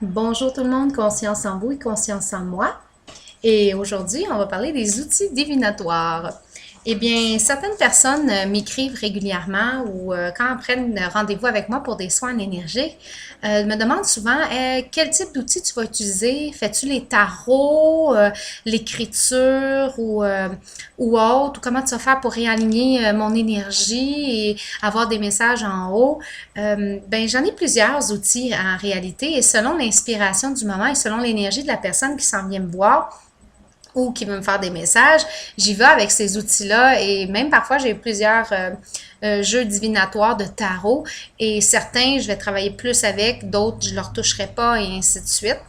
Bonjour tout le monde, conscience en vous et conscience en moi. Et aujourd'hui, on va parler des outils divinatoires. Eh bien, certaines personnes m'écrivent régulièrement ou quand elles prennent rendez-vous avec moi pour des soins énergétiques, me demandent souvent quel type d'outils tu vas utiliser. Fais-tu les tarots, l'écriture ou autre, ou comment tu vas faire pour réaligner mon énergie et avoir des messages en haut. Ben, j'en ai plusieurs outils en réalité et selon l'inspiration du moment et selon l'énergie de la personne qui s'en vient me voir, ou qui veut me faire des messages, j'y vais avec ces outils-là et même parfois j'ai plusieurs jeux divinatoires de tarot et certains je vais travailler plus avec, d'autres je leur toucherai pas et ainsi de suite.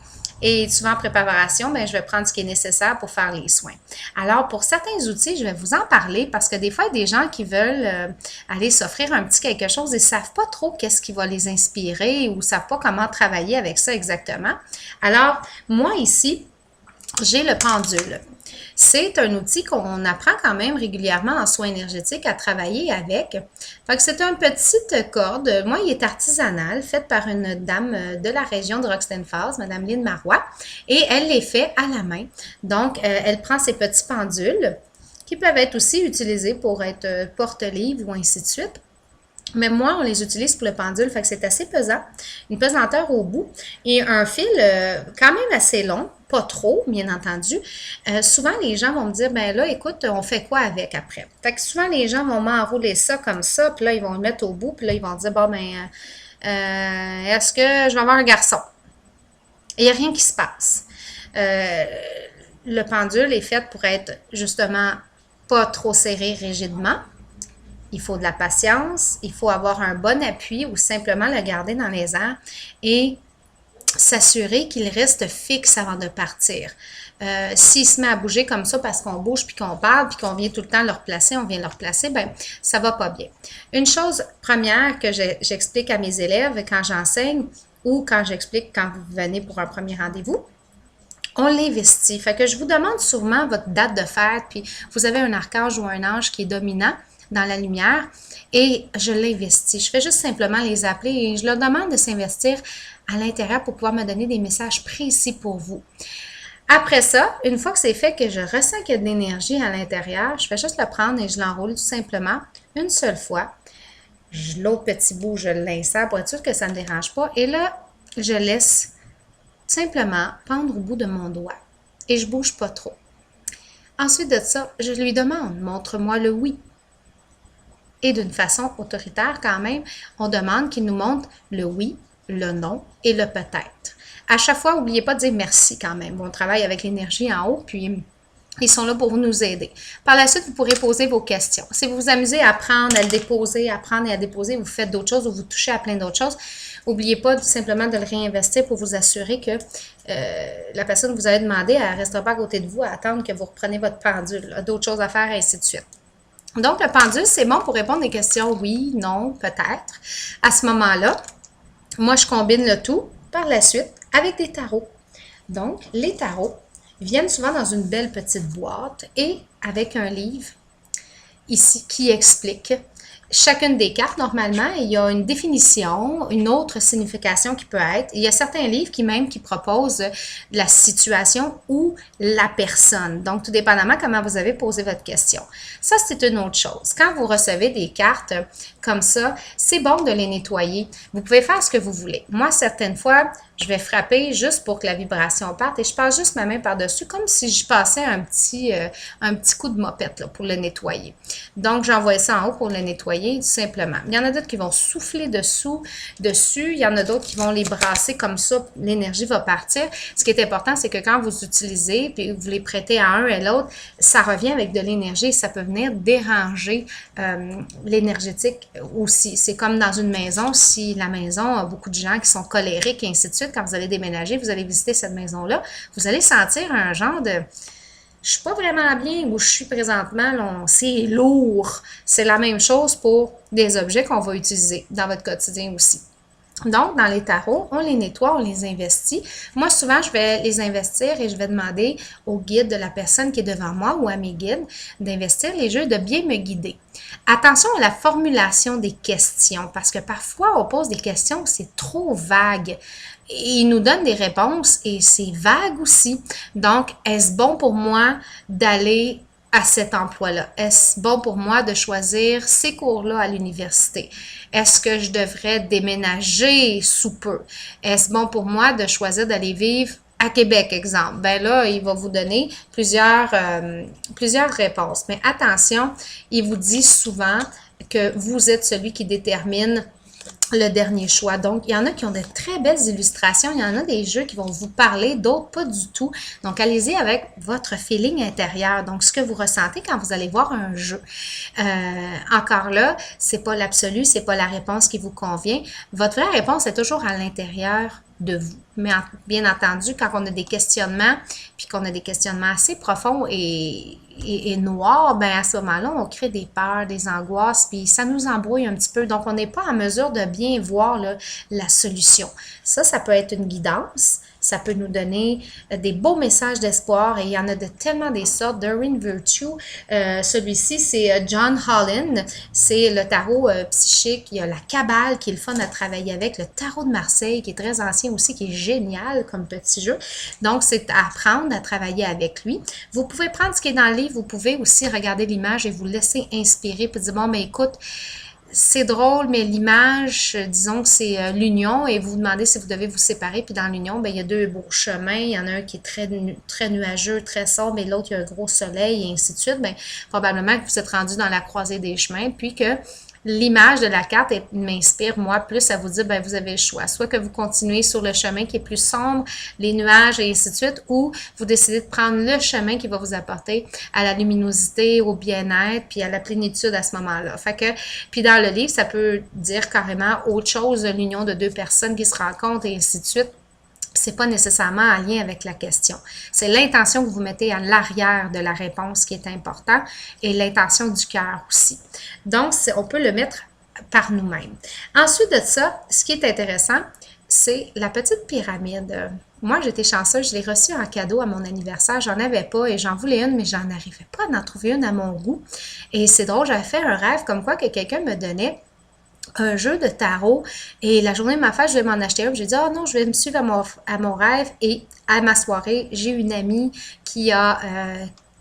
Et souvent en préparation, ben, je vais prendre ce qui est nécessaire pour faire les soins. Alors, pour certains outils, je vais vous en parler parce que des fois, il y a des gens qui veulent aller s'offrir un petit quelque chose et ne savent pas trop qu'est-ce qui va les inspirer ou ne savent pas comment travailler avec ça exactement. Alors, moi ici, j'ai le pendule. C'est un outil qu'on apprend quand même régulièrement en soins énergétiques à travailler avec. Fait que c'est une petite corde. Moi, il est artisanal, fait par une dame de la région de Roxton Falls, Madame Lynn Marois, et elle les fait à la main. Donc, elle prend ces petits pendules qui peuvent être aussi utilisés pour être porte-livres ou ainsi de suite. Mais moi, on les utilise pour le pendule, fait que c'est assez pesant, une pesanteur au bout et un fil quand même assez long, pas trop, bien entendu. Souvent, les gens vont me dire, ben là, écoute, on fait quoi avec après? Fait que souvent, les gens vont m'enrouler ça comme ça, puis là, ils vont le mettre au bout, puis là, ils vont dire, bon, ben, est-ce que je vais avoir un garçon? Il n'y a rien qui se passe. Le pendule est fait pour être justement pas trop serré rigidement. Il faut de la patience, il faut avoir un bon appui ou simplement le garder dans les airs et s'assurer qu'il reste fixe avant de partir. S'il se met à bouger comme ça parce qu'on bouge puis qu'on parle puis qu'on vient tout le temps le replacer, on vient le replacer, ben ça va pas bien. Une chose première que j'explique à mes élèves quand j'enseigne ou quand j'explique quand vous venez pour un premier rendez-vous, on l'investit. Fait que je vous demande sûrement votre date de fête, puis vous avez un archange ou un ange qui est dominant dans la lumière et je l'investis. Je fais juste simplement les appeler et je leur demande de s'investir à l'intérieur pour pouvoir me donner des messages précis pour vous. Après ça, une fois que c'est fait, que je ressens qu'il y a de l'énergie à l'intérieur, je fais juste le prendre et je l'enroule tout simplement une seule fois. L'autre petit bout, je l'insère pour être sûr que ça ne dérange pas. Et là, je laisse simplement pendre au bout de mon doigt. Et je bouge pas trop. Ensuite de ça, je lui demande, montre-moi le oui. Et d'une façon autoritaire quand même, on demande qu'il nous montre le oui, le non et le peut-être. À chaque fois, n'oubliez pas de dire merci quand même. On travaille avec l'énergie en haut, puis ils sont là pour nous aider. Par la suite, vous pourrez poser vos questions. Si vous vous amusez à apprendre, à le déposer, à prendre et à déposer, vous faites d'autres choses ou vous touchez à plein d'autres choses, n'oubliez pas simplement de le réinvestir pour vous assurer que la personne que vous avez demandé, elle ne restera pas à côté de vous à attendre que vous repreniez votre pendule, d'autres choses à faire, et ainsi de suite. Donc, le pendule, c'est bon pour répondre des questions oui, non, peut-être. À ce moment-là, moi, je combine le tout par la suite avec des tarots. Donc, les tarots viennent souvent dans une belle petite boîte et avec un livre ici qui explique chacune des cartes. Normalement, il y a une définition, une autre signification qui peut être. Il y a certains livres qui proposent la situation ou la personne. Donc, tout dépendamment comment vous avez posé votre question. Ça, c'est une autre chose. Quand vous recevez des cartes comme ça, c'est bon de les nettoyer. Vous pouvez faire ce que vous voulez. Moi, certaines fois, je vais frapper juste pour que la vibration parte et je passe juste ma main par-dessus comme si je passais un petit coup de mopette là, pour le nettoyer. Donc, j'envoie ça en haut pour le nettoyer tout simplement. Il y en a d'autres qui vont souffler dessus. Il y en a d'autres qui vont les brasser comme ça. L'énergie va partir. Ce qui est important, c'est que quand vous utilisez puis vous les prêtez à un et l'autre, ça revient avec de l'énergie. Ça peut venir déranger l'énergétique aussi. C'est comme dans une maison. Si la maison a beaucoup de gens qui sont colériques et ainsi de suite, quand vous allez déménager, vous allez visiter cette maison-là, vous allez sentir un genre de je suis pas vraiment bien où je suis présentement, c'est lourd. C'est la même chose pour des objets qu'on va utiliser dans votre quotidien aussi. Donc, dans les tarots, on les nettoie, on les investit. Moi, souvent, je vais les investir et je vais demander au guide de la personne qui est devant moi ou à mes guides d'investir les jeux, de bien me guider. Attention à la formulation des questions, parce que parfois, on pose des questions, c'est trop vague. Et ils nous donnent des réponses et c'est vague aussi. Donc, est-ce bon pour moi d'aller à cet emploi-là? Est-ce bon pour moi de choisir ces cours-là à l'université? Est-ce que je devrais déménager sous peu? Est-ce bon pour moi de choisir d'aller vivre à Québec, exemple? Ben là, il va vous donner plusieurs réponses. Mais attention, il vous dit souvent que vous êtes celui qui détermine le dernier choix. Donc, il y en a qui ont de très belles illustrations. Il y en a des jeux qui vont vous parler, d'autres pas du tout. Donc, allez-y avec votre feeling intérieur. Donc, ce que vous ressentez quand vous allez voir un jeu. Encore là, c'est pas l'absolu, c'est pas la réponse qui vous convient. Votre vraie réponse est toujours à l'intérieur de vous. Mais bien entendu, quand on a des questionnements, puis qu'on a des questionnements assez profonds et noirs, ben à ce moment-là, on crée des peurs, des angoisses, puis ça nous embrouille un petit peu. Donc, on n'est pas en mesure de bien voir là, la solution. Ça peut être une guidance. Ça peut nous donner des beaux messages d'espoir et il y en a de tellement des sortes. Doreen Virtue, celui-ci, c'est John Holland. C'est le tarot psychique. Il y a la Kabbale qui est le fun à travailler avec. Le tarot de Marseille qui est très ancien aussi, qui est génial comme petit jeu. Donc, c'est à apprendre à travailler avec lui. Vous pouvez prendre ce qui est dans le livre. Vous pouvez aussi regarder l'image et vous laisser inspirer. Puis dire, bon, mais écoute, c'est drôle, mais l'image, disons que c'est l'union et vous vous demandez si vous devez vous séparer. Puis dans l'union, ben, il y a deux beaux chemins. Il y en a un qui est très nuageux, très sombre, et l'autre, il y a un gros soleil et ainsi de suite. Ben, probablement que vous êtes rendu dans la croisée des chemins, puis que l'image de la carte m'inspire, moi, plus à vous dire, ben, vous avez le choix. Soit que vous continuez sur le chemin qui est plus sombre, les nuages et ainsi de suite, ou vous décidez de prendre le chemin qui va vous apporter à la luminosité, au bien-être, puis à la plénitude à ce moment-là. Fait que, puis dans le livre, ça peut dire carrément autre chose, l'union de deux personnes qui se rencontrent et ainsi de suite. C'est pas nécessairement en lien avec la question. C'est l'intention que vous mettez à l'arrière de la réponse qui est important et l'intention du cœur aussi. Donc, on peut le mettre par nous-mêmes. Ensuite de ça, ce qui est intéressant, c'est la petite pyramide. Moi, j'étais chanceuse, je l'ai reçue en cadeau à mon anniversaire. J'en avais pas et j'en voulais une, mais j'en arrivais pas à en trouver une à mon goût. Et c'est drôle, j'avais fait un rêve comme quoi que quelqu'un me donnait un jeu de tarot et la journée de ma fête, je vais m'en acheter un. J'ai dit, oh non, je vais me suivre à mon rêve et à ma soirée, j'ai une amie qui a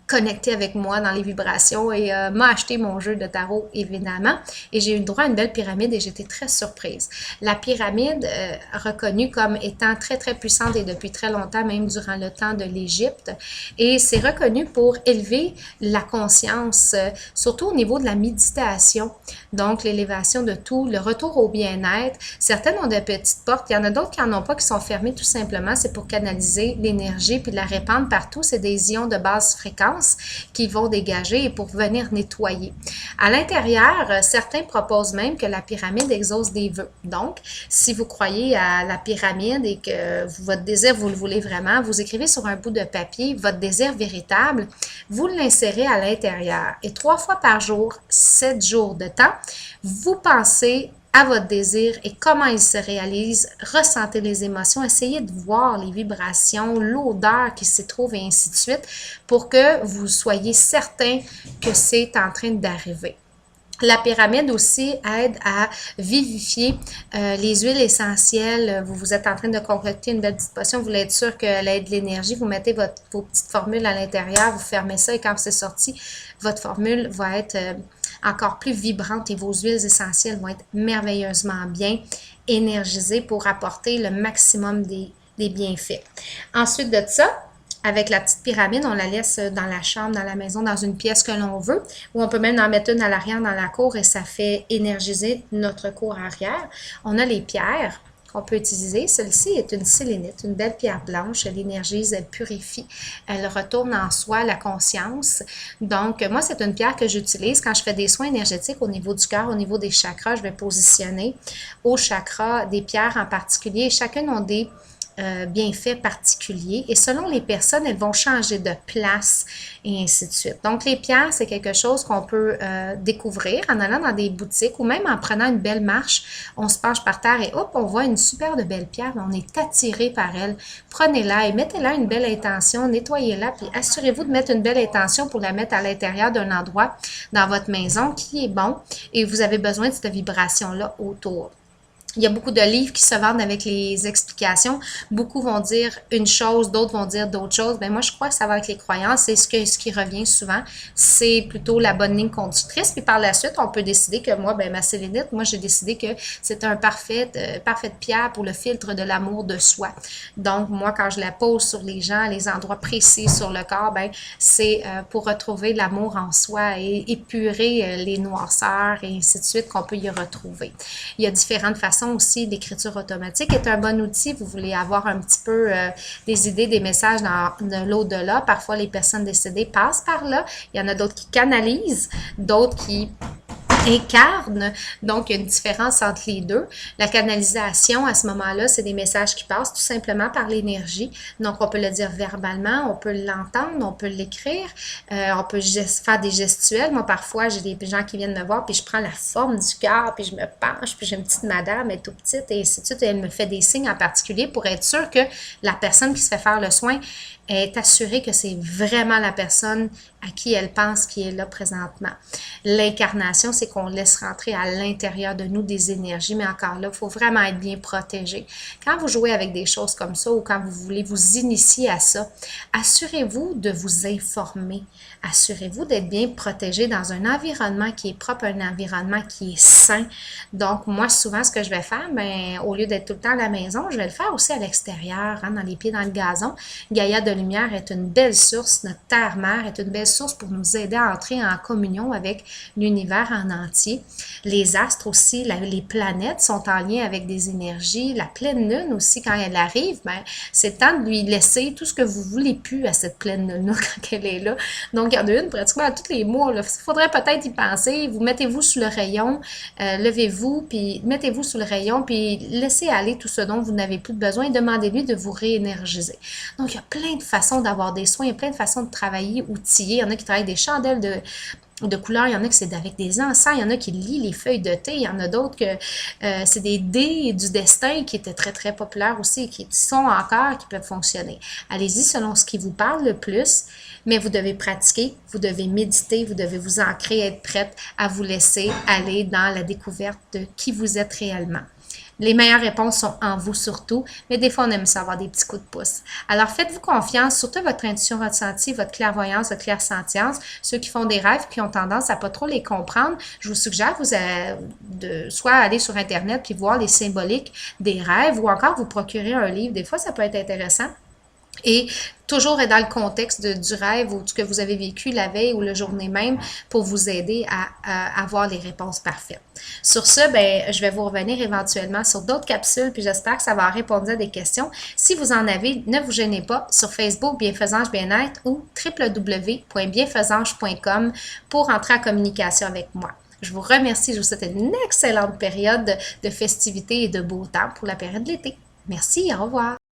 connecté avec moi dans les vibrations et m'a acheté mon jeu de tarot, évidemment. Et j'ai eu le droit à une belle pyramide et j'étais très surprise. La pyramide, reconnue comme étant très, très puissante et depuis très longtemps, même durant le temps de l'Égypte. Et c'est reconnu pour élever la conscience, surtout au niveau de la méditation. Donc, l'élévation de tout, le retour au bien-être. Certaines ont de petites portes. Il y en a d'autres qui n'en ont pas, qui sont fermées tout simplement. C'est pour canaliser l'énergie puis la répandre partout. C'est des ions de basse fréquence qui vont dégager et pour venir nettoyer. À l'intérieur, certains proposent même que la pyramide exauce des vœux. Donc, si vous croyez à la pyramide et que votre désir, vous le voulez vraiment, vous écrivez sur un bout de papier votre désir véritable, vous l'insérez à l'intérieur. Et 3 fois par jour, 7 jours de temps, vous pensez à votre désir et comment il se réalise, ressentez les émotions, essayez de voir les vibrations, l'odeur qui s'y trouve et ainsi de suite pour que vous soyez certain que c'est en train d'arriver. La pyramide aussi aide à vivifier les huiles essentielles. Vous êtes en train de concocter une belle petite potion, vous voulez être sûr qu'elle ait de l'énergie, vous mettez vos petites formules à l'intérieur, vous fermez ça et quand c'est sorti, votre formule va être encore plus vibrante et vos huiles essentielles vont être merveilleusement bien énergisées pour apporter le maximum des bienfaits. Ensuite de ça, avec la petite pyramide, on la laisse dans la chambre, dans la maison, dans une pièce que l'on veut, ou on peut même en mettre une à l'arrière dans la cour et ça fait énergiser notre cour arrière. On a les pierres qu'on peut utiliser. Celle-ci est une sélénite, une belle pierre blanche. Elle énergise, elle purifie, elle retourne en soi la conscience. Donc, moi, c'est une pierre que j'utilise quand je fais des soins énergétiques au niveau du cœur, au niveau des chakras. Je vais positionner aux chakras des pierres en particulier. Chacune ont des bienfaits particuliers. Et selon les personnes, elles vont changer de place et ainsi de suite. Donc, les pierres, c'est quelque chose qu'on peut découvrir en allant dans des boutiques ou même en prenant une belle marche. On se penche par terre et hop, on voit une super de belle pierre, mais on est attiré par elle. Prenez-la et mettez-la une belle intention, nettoyez-la, puis assurez-vous de mettre une belle intention pour la mettre à l'intérieur d'un endroit dans votre maison qui est bon et vous avez besoin de cette vibration-là autour. Il y a beaucoup de livres qui se vendent avec les explications. Beaucoup vont dire une chose, d'autres vont dire d'autres choses. Ben moi, je crois que ça va avec les croyances. Et ce qui revient souvent, c'est plutôt la bonne ligne conductrice. Puis par la suite, on peut décider que moi, ben ma sélénite, moi, j'ai décidé que c'est un parfaite pierre pour le filtre de l'amour de soi. Donc, moi, quand je la pose sur les gens, les endroits précis sur le corps, ben c'est pour retrouver l'amour en soi et épurer les noirceurs et ainsi de suite qu'on peut y retrouver. Il y a différentes façons aussi. L'écriture automatique est un bon outil. Vous voulez avoir un petit peu des idées, des messages dans l'au-delà. Parfois, les personnes décédées passent par là. Il y en a d'autres qui canalisent, d'autres qui incarne. Donc, il y a une différence entre les deux. La canalisation, à ce moment-là, c'est des messages qui passent tout simplement par l'énergie. Donc, on peut le dire verbalement, on peut l'entendre, on peut l'écrire, on peut faire des gestuels. Moi, parfois, j'ai des gens qui viennent me voir, puis je prends la forme du cœur, puis je me penche, puis j'ai une petite madame, elle est tout petite, et ainsi de suite. Et elle me fait des signes en particulier pour être sûre que la personne qui se fait faire le soin est assurée que c'est vraiment la personne à qui elle pense qui est là présentement. L'incarnation, c'est qu'on laisse rentrer à l'intérieur de nous des énergies, mais encore là, il faut vraiment être bien protégé. Quand vous jouez avec des choses comme ça ou quand vous voulez vous initier à ça, assurez-vous de vous informer. Assurez-vous d'être bien protégé dans un environnement qui est propre, un environnement qui est sain. Donc, moi, souvent, ce que je vais faire, ben, au lieu d'être tout le temps à la maison, je vais le faire aussi à l'extérieur, hein, dans les pieds dans le gazon. Gaïa de lumière est une belle source, notre terre-mère est une belle source pour nous aider à entrer en communion avec l'univers en entier. Les astres aussi, les planètes sont en lien avec des énergies. La pleine lune aussi, quand elle arrive, ben, c'est le temps de lui laisser tout ce que vous voulez plus à cette pleine lune-là quand elle est là. Donc, il y en a une pratiquement à tous les mois. Il faudrait peut-être y penser. Vous mettez-vous sous le rayon, levez-vous, puis mettez-vous sous le rayon, puis laissez aller tout ce dont vous n'avez plus besoin et demandez-lui de vous réénergiser. Donc, il y a plein de façons d'avoir des soins, il y a plein de façons de travailler, outiller. Il y en a qui travaillent des chandelles de couleurs, il y en a que c'est avec des encens, il y en a qui lient les feuilles de thé, il y en a d'autres que c'est des dés du destin qui étaient très, très populaires aussi, qui sont encore, qui peuvent fonctionner. Allez-y selon ce qui vous parle le plus, mais vous devez pratiquer, vous devez méditer, vous devez vous ancrer, être prête à vous laisser aller dans la découverte de qui vous êtes réellement. Les meilleures réponses sont en vous surtout, mais des fois, on aime ça avoir des petits coups de pouce. Alors, faites-vous confiance, surtout votre intuition ressentie, votre clairvoyance, votre clairsentience. Ceux qui font des rêves, qui ont tendance à pas trop les comprendre, je vous suggère de soit aller sur Internet puis voir les symboliques des rêves ou encore vous procurer un livre. Des fois, ça peut être intéressant. Et toujours être dans le contexte du rêve ou de ce que vous avez vécu la veille ou la journée même pour vous aider à avoir les réponses parfaites. Sur ce, ben, je vais vous revenir éventuellement sur d'autres capsules, puis j'espère que ça va répondre à des questions. Si vous en avez, ne vous gênez pas sur Facebook Bienfaisange Bien-être ou www.bienfaisange.com pour entrer en communication avec moi. Je vous remercie, je vous souhaite une excellente période de festivités et de beau temps pour la période de l'été. Merci, au revoir.